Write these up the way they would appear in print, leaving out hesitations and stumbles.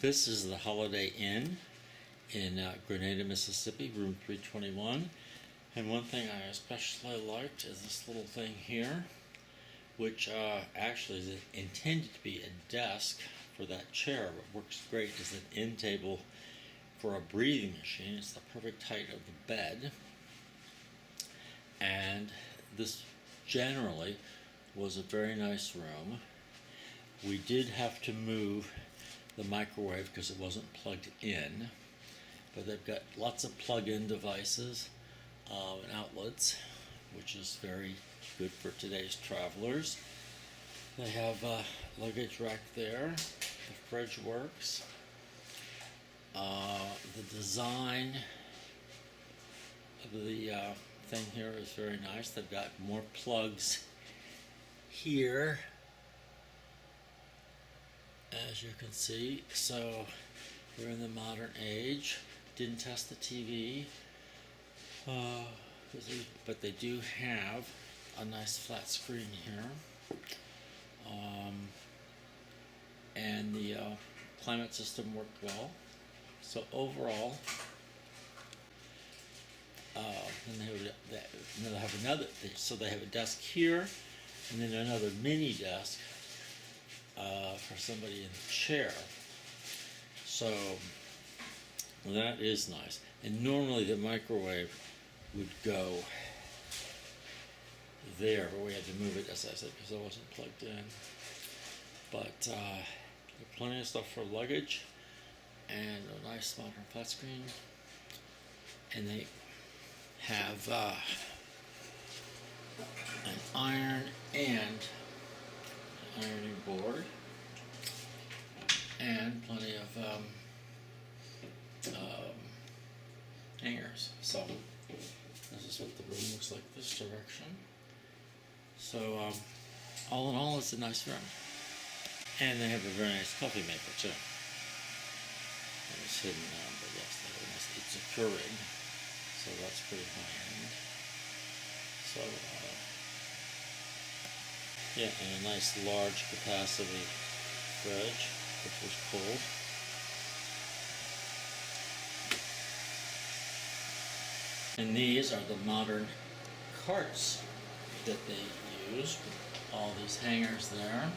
This is the Holiday Inn in Grenada, Mississippi, room 321. And one thing I especially liked is this little thing here, which actually is intended to be a desk for that chair. What works great is an end table for a breathing machine. It's the perfect height of the bed. And this generally was a very nice room. We did have to move the microwave because it wasn't plugged in, but they've got lots of plug-in devices and outlets, which is very good for today's travelers. They have a luggage rack there. The fridge works. The design of the thing here is very nice. They've got more plugs here, as you can see. So we're in the modern age. Didn't test the TV, but they do have a nice flat screen here, and the climate system worked well. So overall, then they have another. So they have a desk here, and then another mini desk for somebody in the chair. So that is nice. And normally the microwave would go there, but we had to move it, as I said, because it wasn't plugged in. But there's plenty of stuff for luggage and a nice modern flat screen. And they have an iron and ironing board, and plenty of hangers. So this is what the room looks like this direction. So all in all, it's a nice room. And they have a very nice coffee maker too. It's hidden now, but yes, they have a nice, it's a Keurig, so that's pretty high end. So yeah, and a nice large capacity fridge, which was cold. And these are the modern carts that they use, with all these hangers there.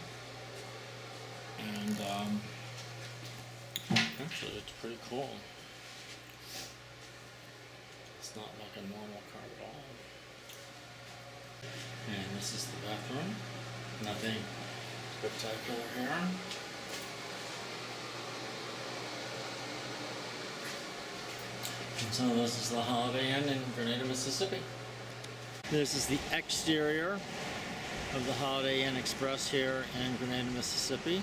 And actually it's pretty cool. It's not like a normal cart at all. And this is the bathroom. Nothing spectacular here. And so this is the Holiday Inn in Grenada, Mississippi. This is the exterior of the Holiday Inn Express here in Grenada, Mississippi.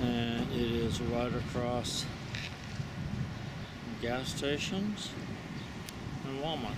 And it is right across gas stations and Walmart.